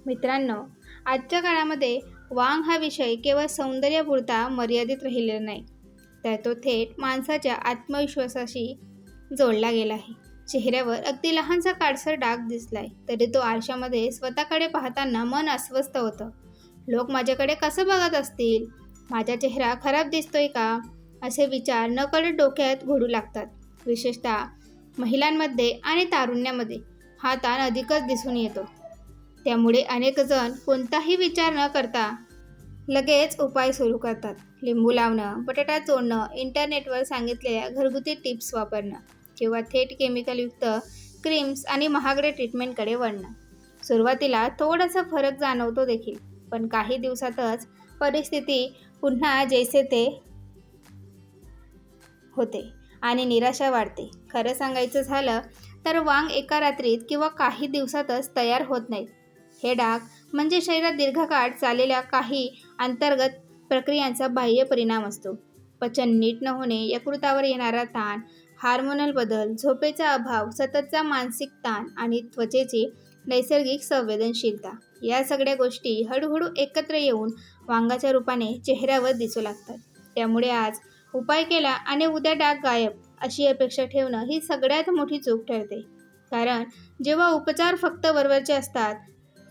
मित्रांनो, आजच्या काळामध्ये वांग हा विषय केवळ सौंदर्यापुरता मर्यादित राहिलेला नाही, तर तो थेट माणसाच्या आत्मविश्वासाशी जोडला गेला आहे. चेहऱ्यावर अगदी लहानसा काळसर डाग दिसलाय, तरी तो आरशामध्ये स्वतःकडे पाहताना मन अस्वस्थ होतं. लोक माझ्याकडे कसं बघत असतील? माझा चेहरा खराब दिसतोय का? असे विचार नकळत डोक्यात घोळू लागतात. विशेषतः महिलांमध्ये आणि तारुण्यामध्ये हा ताण अधिकच दिसून येतो. त्यामुळे अनेक जण कोणताही विचार न करता लगेच उपाय सुरू करतात. लिंबू लावणं, बटाटा चोळणं, इंटरनेटवर सांगितलेल्या घरगुती टिप्स वापरणं किंवा थेट केमिकलयुक्त क्रीम्स आणि महागडे ट्रीटमेंटकडे वळणं. सुरुवातीला थोडासा फरक जाणवतो देखील, पण काही दिवसातच परिस्थिती पुन्हा जैसे ते होते आणि निराशा वाढते. खरं सांगायचं झालं तर वांग एका रात्रीत किंवा काही दिवसातच तयार होत नाहीत. हे डाग म्हणजे शरीरात दीर्घकाळ चाललेल्या काही अंतर्गत प्रक्रियांचा बाह्य परिणाम असतो. पचन नीट न होणे, यकृतावर येणारा ताण, हार्मोनल बदल, झोपेचा अभाव, सततचा मानसिक ताण आणि त्वचेची नैसर्गिक संवेदनशीलता या सगळ्या गोष्टी हळूहळू एकत्र येऊन वांगाच्या रूपाने चेहऱ्यावर दिसू लागतात. त्यामुळे आज उपाय केला आणि उद्या डाग गायब अशी अपेक्षा ठेवणं ही सगळ्यात मोठी चूक ठरते. कारण जेव्हा उपचार फक्त वरवरचे असतात,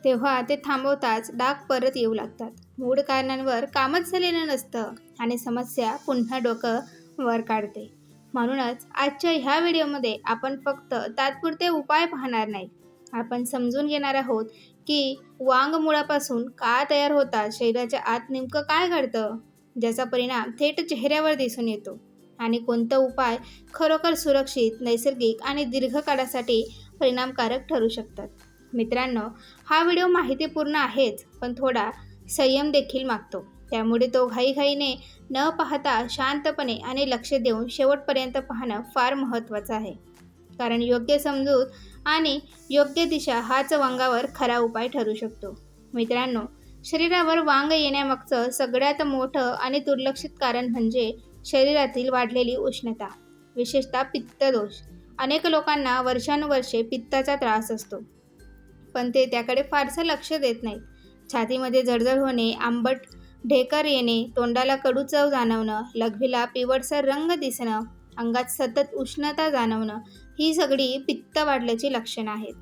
तेव्हा ते थांबवताच डाग परत येऊ लागतात. मूळ कारणांवर कामच झालेलं नसतं आणि समस्या पुन्हा डोकं वर काढते. म्हणूनच आजच्या ह्या व्हिडिओमध्ये आपण फक्त तात्पुरते उपाय पाहणार नाही. आपण समजून घेणार आहोत की वांग मुळापासून का तयार होतात, शरीराच्या आत नेमकं काय घडतं, ज्याचा परिणाम थेट चेहऱ्यावर दिसून येतो आणि कोणता उपाय खरोखर सुरक्षित, नैसर्गिक आणि दीर्घकाळासाठी परिणामकारक ठरू शकतात. मित्रांनो, हा व्हिडिओ माहितीपूर्ण आहेच, पण थोडा संयम देखील मागतो. त्यामुळे तो घाईघाईने न पाहता शांतपणे आणि लक्ष देऊन शेवटपर्यंत पाहणं फार महत्त्वाचं आहे. कारण योग्य समजूत आणि योग्य दिशा हाच वांगावर खरा उपाय ठरू शकतो. मित्रांनो, शरीरावर वांग येण्यामागचं सगळ्यात मोठं आणि दुर्लक्षित कारण म्हणजे शरीरातील वाढलेली उष्णता, विशेषतः पित्तदोष. अनेक लोकांना वर्षानुवर्षे पित्ताचा त्रास असतो, पण ते त्याकडे फारसं लक्ष देत नाहीत. छातीमध्ये जळजळ होणे, आंबट ढेकर येणे, तोंडाला कडू चव जाणवणं, लघवीला पिवळसर रंग दिसणं, अंगात सतत उष्णता जाणवणं ही सगळी पित्त वाढल्याची लक्षणं आहेत.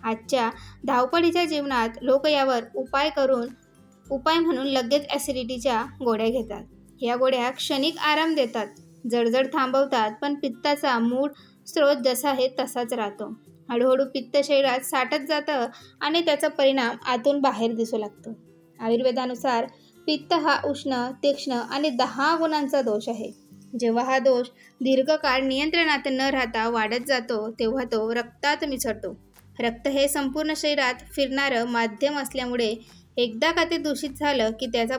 आजच्या धावपळीच्या जीवनात लोक यावर उपाय म्हणून लगेच ॲसिडिटीच्या गोळ्या घेतात. या गोळ्या क्षणिक आराम देतात, जळजळ थांबवतात, पण पित्ताचा मूळ स्रोत जसा आहे तसाच राहतो. हळूहळू पित्त शरीरात साठत जातं आणि त्याचा परिणाम आतून बाहेर दिसू लागतो. आयुर्वेदानुसार पित्त हा उष्ण, तीक्ष्ण आणि 10 गुणांचा दोष आहे. जेव्हा हा दोष दीर्घकाळ नियंत्रणात न राहता वाढत जातो, तेव्हा तो रक्तात मिसळतो. रक्त हे संपूर्ण शरीरात फिरणारं माध्यम असल्यामुळे एकदा का ते दूषित झालं की त्याचा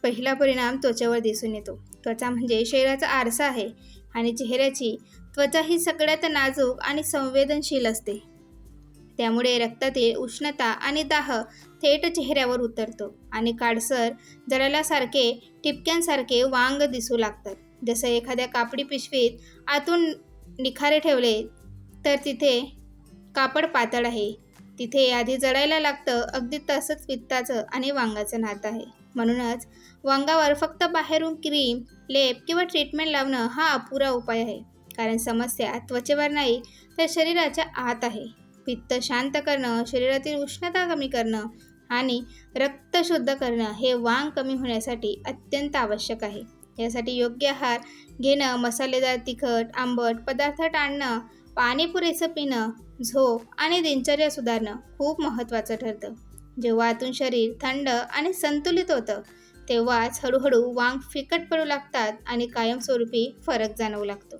पहिला परिणाम त्वचेवर दिसून येतो. त्वचा म्हणजे शरीराचा आरसा आहे आणि चेहऱ्याची त्वचा ही सगळ्यात नाजूक आणि संवेदनशील असते. त्यामुळे रक्तातील उष्णता आणि दाह थेट चेहऱ्यावर उतरतो आणि काळसर जळाल्यासारखे ठिपक्यांसारखे वांग दिसू लागतात. जसं एखाद्या कापडी पिशवीत आतून निखारे ठेवले तर तिथे कापड पातळ आहे, तिथे आधी जळायला लागतं. अगदी तसंच पित्ताचं आणि वांगाचं नातं आहे. म्हणूनच वांगावर फक्त बाहेरून क्रीम, लेप किंवा ट्रीटमेंट लावणं हा अपुरा उपाय आहे. कारण समस्या त्वचेवर नाही तर शरीराच्या आत आहे. पित्त शांत करणं, शरीरातील उष्णता कमी करणं आणि रक्त शुद्ध करणं हे वांग कमी होण्यासाठी अत्यंत आवश्यक आहे. यासाठी योग्य आहार घेणं, मसालेदार, तिखट, आंबट पदार्थ टाळणं, पाणी पुरेसं पिणं, झोप आणि दिनचर्या सुधारणं खूप महत्त्वाचं ठरतं. जेव्हा आतून शरीर थंड आणि संतुलित होतं, तेव्हाच हळूहळू वांग फिकट पडू लागतात आणि कायमस्वरूपी फरक जाणवू लागतो.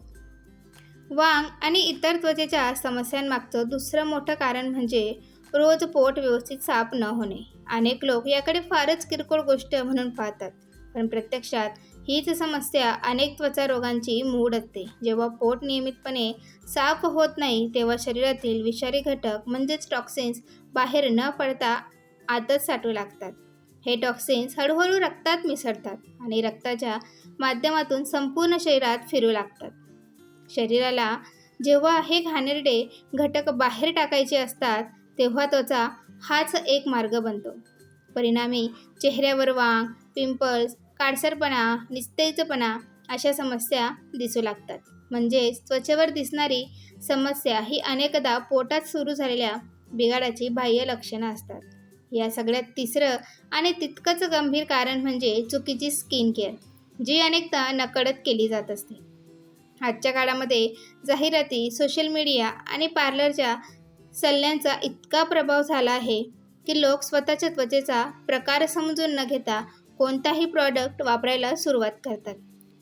वांग आणि इतर त्वचेच्या समस्यांमागचं दुसरं मोठं कारण म्हणजे रोज पोट व्यवस्थित साफ न होणे. अनेक लोक याकडे फारच किरकोळ गोष्ट म्हणून पाहतात, पण प्रत्यक्षात हीच समस्या अनेक त्वचा रोगांची मूळ असते. जेव्हा पोट नियमितपणे साफ होत नाही, तेव्हा शरीरातील विषारी घटक म्हणजेच टॉक्सिन्स बाहेर न पडता आतच साठू लागतात. हे टॉक्सिन्स हळूहळू रक्तात मिसळतात आणि रक्ताच्या माध्यमातून संपूर्ण शरीरात फिरू लागतात. शरीराला जेव्हा हे घाणेरडे घटक बाहेर टाकायचे असतात, तेव्हा त्वचा हाच एक मार्ग बनतो. परिणामी चेहऱ्यावर वांग, पिंपल्स, काळसरपणा, निस्तेजपणा अशा समस्या दिसू लागतात. म्हणजेच त्वचेवर दिसणारी समस्या ही अनेकदा पोटात सुरू झालेल्या बिघाडाची बाह्य लक्षणं असतात. या सगळ्यात तिसरं आणि तितकंच गंभीर कारण म्हणजे चुकीची स्किन केअर, जी अनेकदा नकळत केली जात असते. आजच्या काळामध्ये जाहिराती, सोशल मीडिया आणि पार्लरच्या सल्ल्यांचा इतका प्रभाव झाला आहे की लोक स्वतःच्या त्वचेचा प्रकार समजून न घेता कोणताही प्रॉडक्ट वापरायला सुरुवात करतात.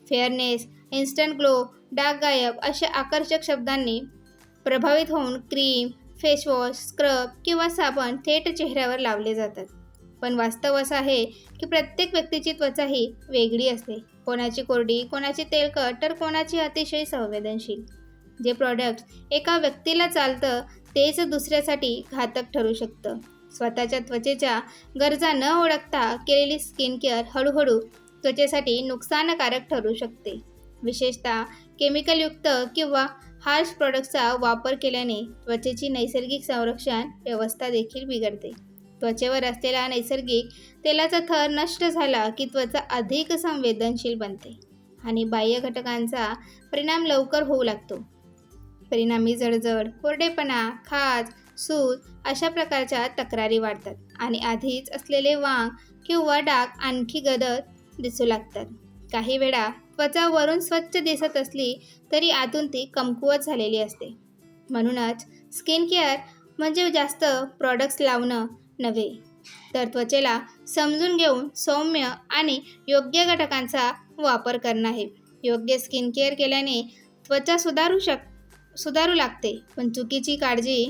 फेअरनेस, इन्स्टंट ग्लो, डाग गायब अशा आकर्षक शब्दांनी प्रभावित होऊन क्रीम, फेसवॉश, स्क्रब किंवा साबण थेट चेहऱ्यावर लावले जातात. पण वास्तव असं आहे की प्रत्येक व्यक्तीची त्वचा ही वेगळी असते. कोणाची कोरडी, कोणाची तेलकट, तर कोणाची अतिशय संवेदनशील. जे प्रॉडक्ट एका व्यक्तीला चालतं तेच दुसऱ्यासाठी घातक ठरू शकतं. स्वतःच्या त्वचेच्या गरजा न ओळखता केलेली स्किन केअर हळूहळू त्वचेसाठी नुकसानकारक ठरू शकते. विशेषतः केमिकलयुक्त किंवा हार्श प्रॉडक्ट्सचा वापर केल्याने त्वचेची नैसर्गिक संरक्षण व्यवस्था देखील बिघडते. त्वचेवर असलेला नैसर्गिक तेलाचा थर नष्ट झाला की त्वचा अधिक संवेदनशील बनते आणि बाह्य घटकांचा परिणाम लवकर होऊ लागतो. परिणामी जळजळ, कोरडेपणा, खाज, सूज अशा प्रकारच्या तक्रारी वाढतात आणि आधीच असलेले वांग किंवा डाग आणखी गडद दिसू लागतात. काही वेळा त्वचा वरून स्वच्छ दिसत असली तरी आतून ती कमकुवत झालेली असते. म्हणूनच स्किन केअर म्हणजे जास्त प्रॉडक्ट्स लावणं नव्हे, तर त्वचेला समजून घेऊन सौम्य आणि योग्य घटकांचा वापर करणं आहे. योग्य स्किन केअर केल्याने त्वचा सुधारू लागते, पण चुकीची काळजी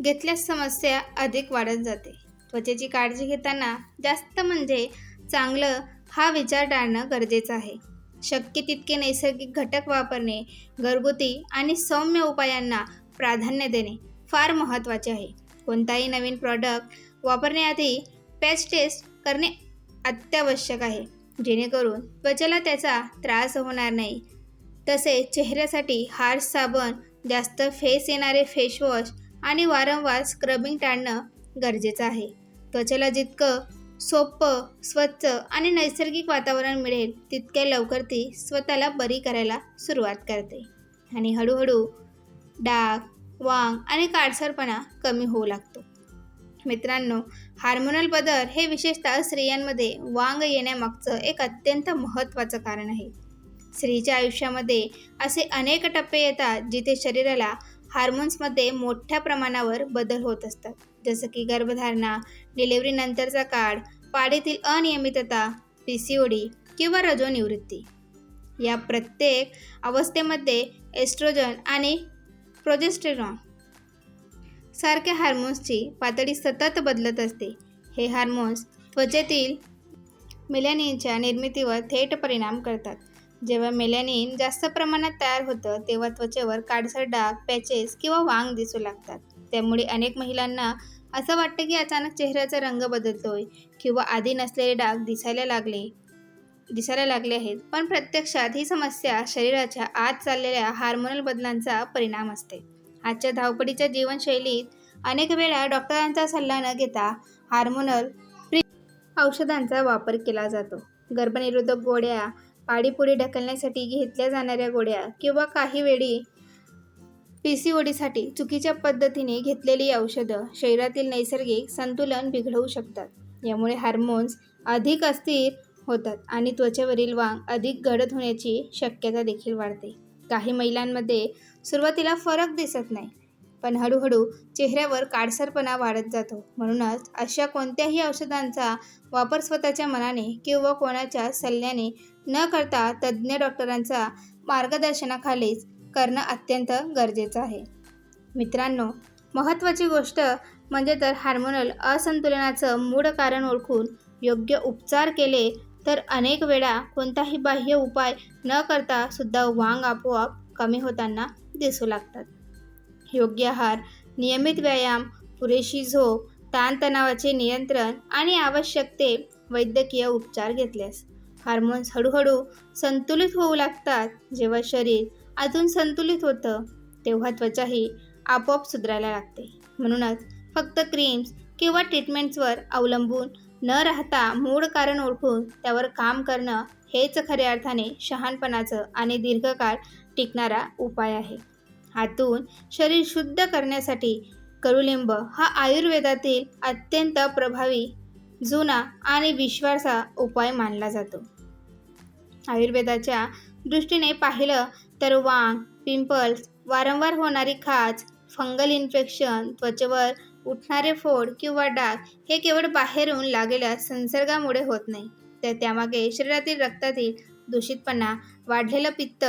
घेतल्यास समस्या अधिक वाढत जाते. त्वचेची काळजी घेताना जास्त म्हणजे चांगलं हा विचार टाळणं गरजेचं आहे. शक्य तितके नैसर्गिक घटक वापरणे, घरगुती आणि सौम्य उपायांना प्राधान्य देणे फार महत्त्वाचे आहे. कोणताही नवीन प्रॉडक्ट वापरण्याआधी पॅच टेस्ट करणे अत्यावश्यक आहे, जेणेकरून त्वचेला त्याचा त्रास होणार नाही. तसेच चेहऱ्यासाठी हार्श साबण, जास्त फेस येणारे फेसवॉश आणि वारंवार स्क्रबिंग टाळणं गरजेचं आहे. त्वचेला जितकं सोपं, स्वच्छ आणि नैसर्गिक वातावरण मिळेल तितक्या लवकर ती स्वतःला बरी करायला सुरुवात करते आणि हळूहळू डाग, वांग आणि काळसरपणा कमी होऊ लागतो. मित्रांनो, हार्मोनल बदल हे विशेषतः स्त्रियांमध्ये वांग येण्यामागचं एक अत्यंत महत्त्वाचं कारण आहे. स्त्रीच्या आयुष्यामध्ये असे अनेक टप्पे येतात जिथे शरीराला हार्मोन्समध्ये मोठ्या प्रमाणावर बदल होत असतात, जसं की गर्भधारणा, डिलिव्हरीनंतरचा काळ, पाळीतील अनियमितता, PCOD किंवा रजोनिवृत्ती. या प्रत्येक अवस्थेमध्ये एस्ट्रोजन आणि प्रोजेस्टेरॉन सारख्या हार्मोन्सची पातळी सतत बदलत असते. हे हार्मोन्स त्वचेतील मेलॅनिनच्या निर्मितीवर थेट परिणाम करतात. जेव्हा मेलॅनिन जास्त प्रमाणात तयार होतं तेव्हा त्वचेवर काळसर डाग, पॅचेस किंवा वांग दिसू लागतात. त्यामुळे अनेक महिलांना असं वाटतं की अचानक चेहऱ्याचा रंग बदलतोय किंवा आधी नसलेले डाग दिसायला लागले आहेत. पण प्रत्यक्षात ही समस्या शरीराच्या आत चाललेल्या हार्मोनल बदलांचा परिणाम असते. आजच्या धावपळीच्या जीवनशैलीत अनेक वेळा डॉक्टरांचा सल्ला न घेता हार्मोनल औषधांचा वापर केला जातो. गर्भनिरोधक गोळ्या, पाळीपुरी ढकलण्यासाठी घेतल्या जाणाऱ्या गोळ्या किंवा काही वेळी PCODसाठी चुकीच्या पद्धतीने घेतलेली औषधं शरीरातील नैसर्गिक संतुलन बिघडवू शकतात. यामुळे हार्मोन्स अधिक अस्थिर होतात आणि त्वचेवरील वांग अधिक गडद होण्याची शक्यता देखील वाढते. काही महिलांमध्ये सुरुवातीला फरक दिसत नाही, पण हळूहळू चेहऱ्यावर काळसरपणा वाढत जातो. म्हणूनच अशा कोणत्याही औषधांचा वापर स्वतःच्या मनाने किंवा कोणाच्या सल्ल्याने न करता तज्ज्ञ डॉक्टरांच्या मार्गदर्शनाखालीच करणं अत्यंत गरजेचं आहे. मित्रांनो, महत्त्वाची गोष्ट म्हणजे तर हार्मोनल असंतुलनाचं मूळ कारण ओळखून योग्य उपचार केले तर अनेक वेळा कोणताही बाह्य उपाय न करता सुद्धा वांग आपोआप कमी होताना दिसू लागतात. योग्य आहार, नियमित व्यायाम, पुरेशी झोप, ताणतणावाचे नियंत्रण आणि आवश्यक ते वैद्यकीय उपचार घेतल्यास हार्मोन्स हळूहळू संतुलित होऊ लागतात. जेव्हा शरीर आतून संतुलित होतं तेव्हा त्वचाही आपोआप सुधारायला लागते. म्हणूनच फक्त क्रीम्स किंवा ट्रीटमेंट्सवर अवलंबून न राहता मूळ कारण ओळखून त्यावर काम करणं हेच खऱ्या अर्थाने शहाणपणाचं आणि दीर्घकाळ टिकणारा उपाय आहे. आतून शरीर शुद्ध करण्यासाठी कडुलिंब हा आयुर्वेदातील अत्यंत प्रभावी, जुना आणि विश्वासा उपाय मानला जातो. आयुर्वेदाच्या दृष्टीने पाहिलं तर वांग, पिंपल्स, वारंवार होणारी खाज, फंगल इन्फेक्शन, त्वचेवर उठणारे फोड किंवा डाग हे केवळ बाहेरून लागलेल्या संसर्गामुळे होत नाही, तर त्यामागे शरीरातील रक्तातील दूषितपणा, वाढलेलं पित्त,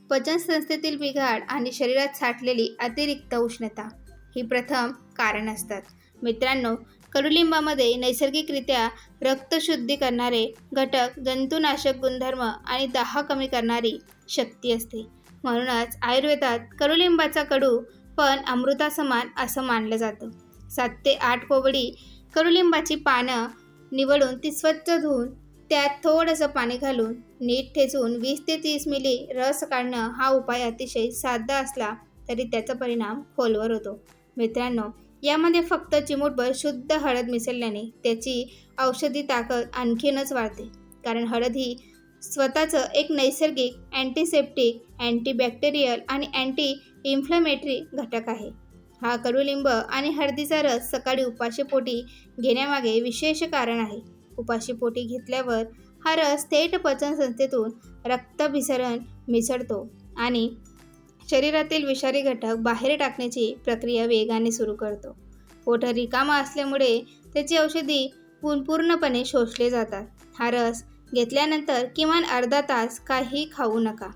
पचनसंस्थेतील बिघाड आणि शरीरात साठलेली अतिरिक्त उष्णता ही प्रथम कारण असतात. मित्रांनो, कडुलिंबामध्ये नैसर्गिकरित्या रक्तशुद्धी करणारे घटक, जंतुनाशक गुणधर्म आणि दाह कमी करणारी शक्ती असते. म्हणूनच आयुर्वेदात कडुलिंबाचा कडू पण अमृतासमान असं मानलं जातं. 7 ते 8 कोवडी कडुलिंबाची पानं निवडून ती स्वच्छ धुवून त्यात थोडंसं पाणी घालून नीट ठेचून 20 ते 30 मिली रस काढणं हा उपाय अतिशय साधा असला तरी त्याचा परिणाम खोलवर होतो. मित्रांनो, यामध्ये फक्त चिमूटभर शुद्ध हळद मिसळल्याने त्याची औषधी ताकद आणखीनच वाढते. कारण हळद ही स्वतःचं एक नैसर्गिक अँटीसेप्टिक, अँटीबॅक्टेरियल आणि अँटी इन्फ्लमेटरी घटक आहे. हा कडुलिंब आणि हळदीचा रस सकाळी उपाशीपोटी घेण्यामागे विशेष कारण आहे. उपाशीपोटी घेतल्यावर हा रस थेट पचनसंस्थेतून रक्ताभिसरण मिसळतो आणि शरीरातील विषारी घटक बाहेर टाकण्याची प्रक्रिया वेगाने सुरू करतो. पोट रिकामा असल्यामुळे त्याची औषधी पूर्णपणे शोषले जातात. हा रस घेतल्यानंतर किमान अर्धा तास काही खाऊ नका,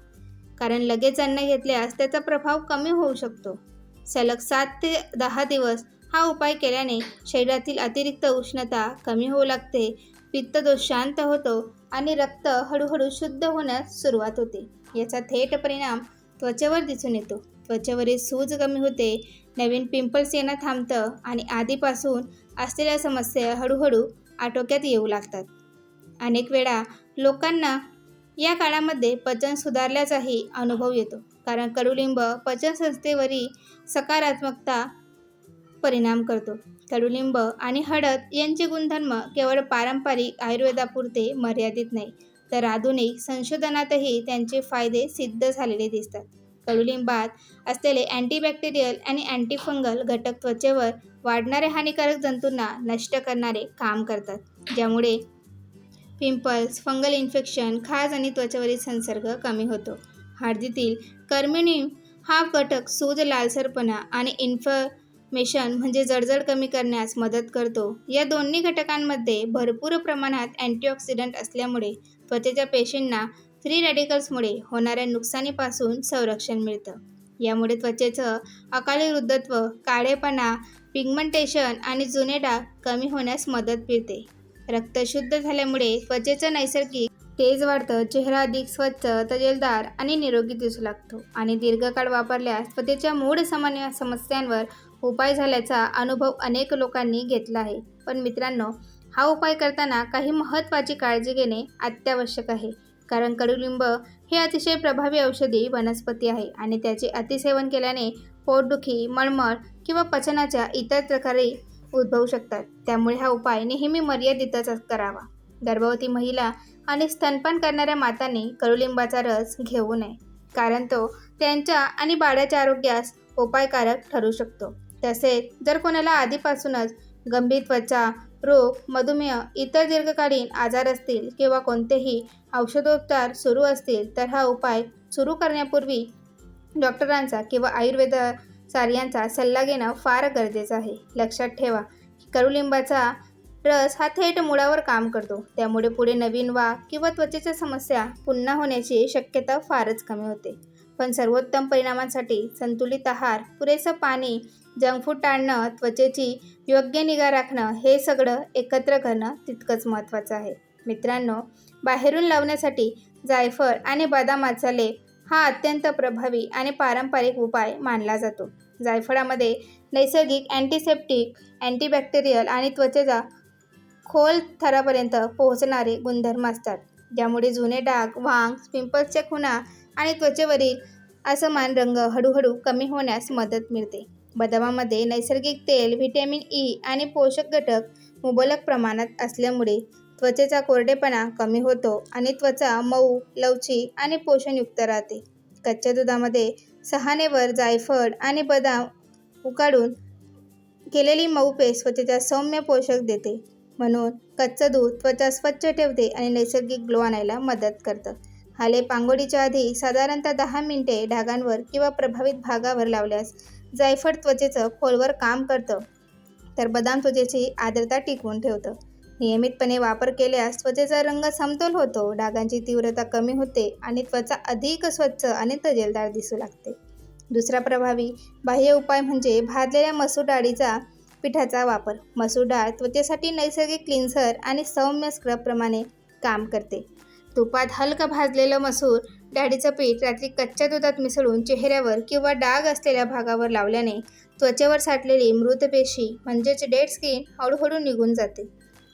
कारण लगेच अन्न घेतल्यास त्याचा प्रभाव कमी होऊ शकतो. सलग 7 ते 10 दिवस हा उपाय केल्याने शरीरातील अतिरिक्त उष्णता कमी होऊ लागते, पित्तदोष शांत होतो आणि रक्त हळूहळू शुद्ध होण्यास सुरुवात होते. याचा थेट परिणाम त्वचेवर दिसून येतो. त्वचेवरील सूज कमी होते, नवीन पिंपल्स येणं थांबतं आणि आधीपासून असलेल्या समस्या हळूहळू आटोक्यात येऊ लागतात. अनेक वेळा लोकांना या काळामध्ये पचन सुधारल्याचाही अनुभव येतो, कारण कडुलिंब पचनसंस्थेवरही सकारात्मकता परिणाम करतो. कडुलिंब आणि हळद यांचे गुणधर्म केवळ पारंपरिक आयुर्वेदापुरते मर्यादित नाही, तर आधुनिक संशोधनातही त्यांचे फायदे सिद्ध झालेले दिसतात. कडुलिंबात असलेले अँटीबॅक्टेरियल आणि अँटीफंगल घटक त्वचेवर वाढणाऱ्या हानिकारक जंतूंना नष्ट करणारे काम करतात, ज्यामुळे पिंपल्स, फंगल इन्फेक्शन, खाज आणि त्वचेवरील संसर्ग कमी होतो. हळदीतील कर्क्युमिन हा घटक सूज, लालसरपणा आणि इन्फ्लेमेशन म्हणजे जळजळ कमी करण्यास मदत करतो. या दोन्ही घटकांमध्ये भरपूर प्रमाणात अँटीऑक्सिडंट असल्यामुळे त्वचेच्या पेशींना फ्री रॅडिकल्समुळे होणाऱ्या नुकसानीपासून संरक्षण मिळतं. यामुळे त्वचेचं अकाली वृद्धत्व, काळेपणा, पिगमेंटेशन आणि जुने डाग कमी होण्यास मदत मिळते. रक्त शुद्ध झाल्यामुळे त्वचेचं नैसर्गिक तेज वाढतं, चेहरा अधिक स्वच्छ, तजेलदार आणि निरोगी दिसू लागतो आणि दीर्घकाळ वापरल्यास त्वचेच्या मूळ समस्यांवर उपाय झाल्याचा अनुभव अनेक लोकांनी घेतला आहे. पण मित्रांनो, हा उपाय करताना काही महत्त्वाची काळजी घेणे अत्यावश्यक आहे, कारण कडुलिंब हे अतिशय प्रभावी औषधी वनस्पती आहे आणि त्याचे अतिसेवन केल्याने पोटदुखी, मळमळ किंवा पचनाच्या इतर तक्रारी उद्भवू शकतात. त्यामुळे हा उपाय नेहमी मर्यादितच करावा. गर्भवती महिला आणि स्तनपान करणाऱ्या मातांनी कडुलिंबाचा रस घेऊ नये, कारण तो त्यांच्या आणि बाळाच्या आरोग्यास उपायकारक ठरू शकतो. तसेच जर कोणाला आधीपासूनच गंभीर त्वचा रोग, मधुमेह, इतर दीर्घकालीन आजार असतील किंवा कोणतेही औषधोपचार सुरू असतील, तर हा उपाय सुरू करण्यापूर्वी डॉक्टरांचा किंवा आयुर्वेदाचार्यांचा सल्ला घेणं फार गरजेचं आहे. लक्षात ठेवा की कडुलिंबाचा रस हा थेट मुळावर काम करतो, त्यामुळे पुढे नवीन वाफ किंवा त्वचेच्या समस्या पुन्हा होण्याची शक्यता फारच कमी होते. पण सर्वोत्तम परिणामांसाठी संतुलित आहार, पुरेसं पाणी, जंक फूड टाळणं, त्वचेची योग्य निगा राखणं हे सगळं एकत्र करणं तितकंच महत्त्वाचं आहे. मित्रांनो, बाहेरून लावण्यासाठी जायफळ आणि बदामाचा लेप हा अत्यंत प्रभावी आणि पारंपरिक उपाय मानला जातो. जायफळामध्ये नैसर्गिक अँटीसेप्टिक, अँटीबॅक्टेरियल आणि त्वचेच्या खोल थरापर्यंत पोहोचणारे गुणधर्म असतात, ज्यामुळे जुने डाग, वांग, पिंपल्सच्या खुणा आणि त्वचेवरील असमान रंग हळूहळू कमी होण्यास मदत मिळते. बदामामध्ये नैसर्गिक तेल, व्हिटॅमिन ई आणि पोषक घटक मुबलक प्रमाणात असल्यामुळे त्वचेचा कोरडेपणा कमी होतो आणि त्वचा मऊ, लवचिक आणि पोषणयुक्त राहते. कच्च्या दुधामध्ये सहाणेवर जायफळ आणि बदाम उकाळून केलेली मऊ पेस्ट त्वचेचा सौम्य पोषक देते. म्हणून कच्चं दूध त्वचा स्वच्छ ठेवते आणि नैसर्गिक ग्लो आणायला मदत करतं. हा लेप अंघोळीच्या आधी साधारणतः 10 मिनिटे डागांवर किंवा प्रभावित भागावर लावल्यास जायफळ त्वचेचं खोलवर काम करतं, तर बदाम त्वचेची आर्द्रता टिकवून ठेवतं. नियमितपणे वापर केल्यास त्वचेचा रंग समतोल होतो, डागांची तीव्रता कमी होते आणि त्वचा अधिक स्वच्छ आणि तजेलदार दिसू लागते. दुसरा प्रभावी बाह्य उपाय म्हणजे भाजलेल्या मसूर डाळीचा पिठाचा वापर. मसूर डाळ त्वचेसाठी नैसर्गिक क्लिन्झर आणि सौम्य स्क्रबप्रमाणे काम करते. तुपात हलकं भाजलेलं मसूर डाळीचं पीठ रात्री कच्च्या दुधात मिसळून चेहऱ्यावर किंवा डाग असलेल्या भागावर लावल्याने त्वचेवर साठलेली मृत पेशी म्हणजेच डेड स्किन हळूहळू निघून जाते.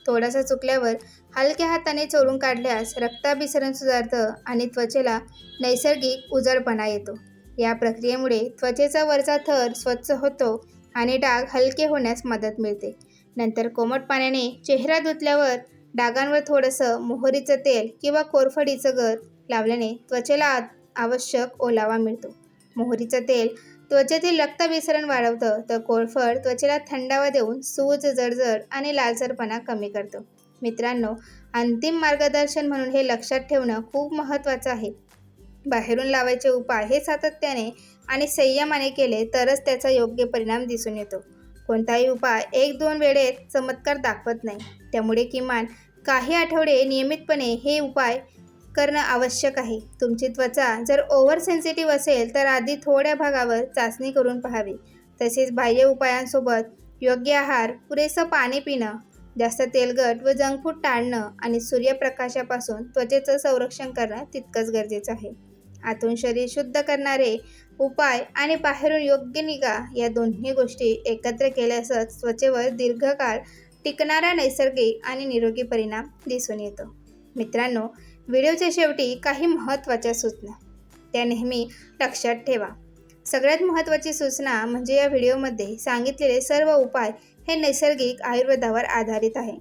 थोडासा चुकल्यावर हलक्या हाताने चोरून काढल्यास रक्ताभिसरण सुधारतं आणि त्वचेला नैसर्गिक उजळपणा येतो. या प्रक्रियेमुळे त्वचेचा वरचा थर स्वच्छ होतो आणि डाग हलके होण्यास मदत मिळते. नंतर कोमट पाण्याने चेहरा धुतल्यावर डागांवर थोडंसं मोहरीचं तेल किंवा कोरफडीचं गर लावल्याने त्वचेला आवश्यक ओलावा मिळतो. मोहरीचं तेल त्वचेतील रक्ताभिसरण वाढवतं, तर कोरफड त्वचेला थंडावा देऊन सूज, जळजळ आणि लालसरपणा कमी करतं. मित्रांनो, अंतिम मार्गदर्शन म्हणून हे लक्षात ठेवणं खूप महत्त्वाचं आहे. बाहेरून लावायचे उपाय हे सातत्याने आणि संयमाने केले तरच त्याचा योग्य परिणाम दिसून येतो. कोणताही उपाय 1-2 वेळेत चमत्कार दाखवत नाही. त्यामुळे किमान काही आठवडे नियमितपणे हे उपाय करणं आवश्यक आहे. तुमची त्वचा जर ओव्हर सेन्सिटिव्ह असेल तर आधी थोड्या भागावर चाचणी करून पाहावी. तसेच बाह्य उपायांसोबत योग्य आहार, पुरेसं पाणी पिणं, जास्त तेलकट व जंक फूड टाळणं आणि सूर्यप्रकाशापासून त्वचेचं संरक्षण करणं तितकंच गरजेचं आहे. आतून शरीर शुद्ध करणारे उपाय आणि बाहेरून योग्य निगा या दोन्ही गोष्टी एकत्र केल्यासच त्वचेवर दीर्घकाळ टिकणारा नैसर्गिक आणि निरोगी परिणाम दिसून येतो. मित्रांनो, व्हिडिओच्या शेवटी काही महत्त्वाच्या सूचना त्या नेहमी लक्षात ठेवा. सगळ्यात महत्त्वाची सूचना म्हणजे या व्हिडिओमध्ये सांगितलेले सर्व उपाय हे नैसर्गिक आयुर्वेदावर आधारित आहे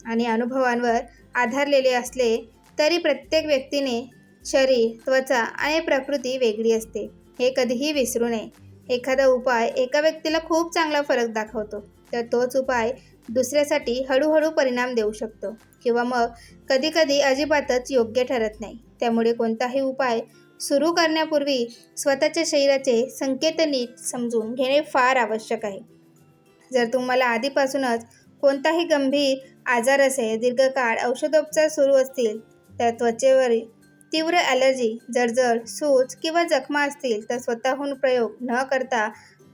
आणि अनुभवांवर आधारलेले असले तरी प्रत्येक व्यक्तीने शरीर, त्वचा आणि प्रकृती वेगळी असते, हे कधीही विसरू नये. एखादा उपाय एका व्यक्तीला खूप चांगला फरक दाखवतो, तर तोच उपाय दुसऱ्यासाठी हळूहळू परिणाम देऊ शकतो किंवा मग कधीकधी अजिबातच योग्य ठरत नाही. त्यामुळे कोणताही उपाय सुरू करण्यापूर्वी स्वतःच्या शरीराचे संकेत नीट समजून घेणे फार आवश्यक आहे. जर तुम्हाला आधीपासूनच कोणताही गंभीर आजार असेल, दीर्घकाळ औषधोपचार सुरू असतील, तर त्वचेवर तीव्र ॲलर्जी, जळजळ, सूज किंवा जखमा असतील तर स्वतःहून प्रयोग न करता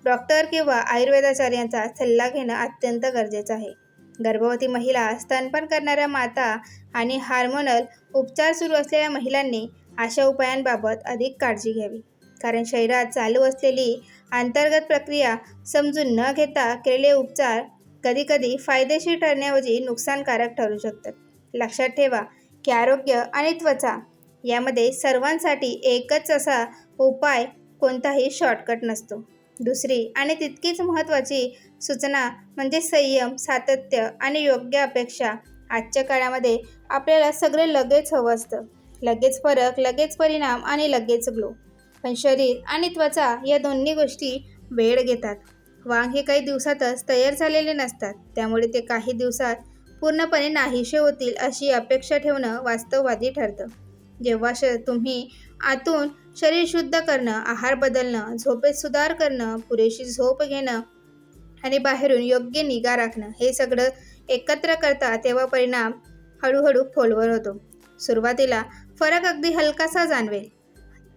डॉक्टर किंवा आयुर्वेदाचार्यांचा सल्ला घेणं अत्यंत गरजेचं आहे. गर्भवती महिला, स्तनपान करणाऱ्या माता आणि हार्मोनल उपचार सुरू असलेल्या महिलांनी अशा उपायांबाबत अधिक काळजी घ्यावी. कारण शरीरात चालू असलेली अंतर्गत प्रक्रिया समजून न घेता केलेले उपचार कधीकधी फायदेशीर ठरण्याऐवजी नुकसानकारक ठरू शकतात. लक्षात ठेवा की आरोग्य आणि त्वचा यामध्ये सर्वांसाठी एकच असा उपाय कोणताही शॉर्टकट नसतो. दुसरी आणि तितकीच महत्त्वाची सूचना म्हणजे संयम, सातत्य आणि योग्य अपेक्षा. आजच्या काळामध्ये आपल्याला सगळे लगेच हवं असतं. लगेच फरक, लगेच परिणाम आणि लगेच ग्लो. पण शरीर आणि त्वचा या दोन्ही गोष्टी वेळ घेतात. वांग हे काही दिवसातच तयार झालेले नसतात, त्यामुळे ते काही दिवसात पूर्णपणे नाहीसे होतील अशी अपेक्षा ठेवणं वास्तववादी ठरतं. जेव्हा तुम्ही आतून शरीर शुद्ध करणं, आहार बदलणं, झोपेत सुधार करणं, पुरेशी झोप घेणं आणि बाहेरून योग्य निगा राखणं हे सगळं एकत्र करता, तेव्हा परिणाम हळूहळू खोलवर होतो. सुरुवातीला फरक अगदी हलकासा जाणवेल.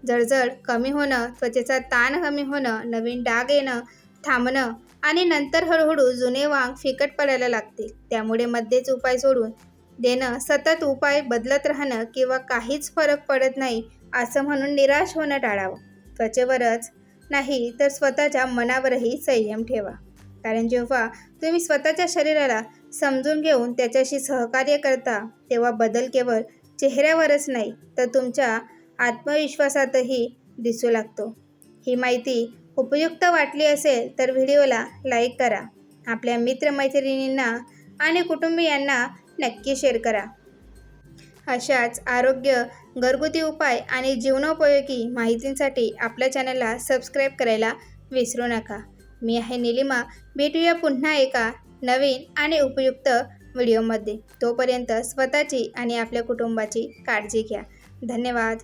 जळजळ कमी होणं, त्वचेचा ताण कमी होणं, नवीन डाग येणं थांबणं आणि नंतर हळूहळू जुने वांग फिकट पडायला लागतील. त्यामुळे मध्येच उपाय सोडून देणं, सतत उपाय बदलत राहणं किंवा काहीच फरक पडत नाही असं म्हणून निराश होणं टाळावं. त्वचेवरच नाही तर स्वतःच्या मनावरही संयम ठेवा. कारण जेव्हा तुम्ही स्वतःच्या शरीराला समजून घेऊन त्याच्याशी सहकार्य करता, तेव्हा बदल केवळ चेहऱ्यावरच नाही तर तुमच्या आत्मविश्वासातही दिसू लागतो. ही माहिती उपयुक्त वाटली असेल तर व्हिडिओला लाईक करा. आपल्या मित्रमैत्रिणींना आणि कुटुंबियांना नक्की शेअर करा. अशाच आरोग्य, घरगुती उपाय आणि जीवनोपयोगी माहितींसाठी आपल्या चॅनलला सबस्क्राईब करायला विसरू नका. मी आहे निलिमा. भेटूया पुन्हा एका नवीन आणि उपयुक्त व्हिडिओमध्ये. तोपर्यंत स्वतःची आणि आपल्या कुटुंबाची काळजी घ्या. धन्यवाद.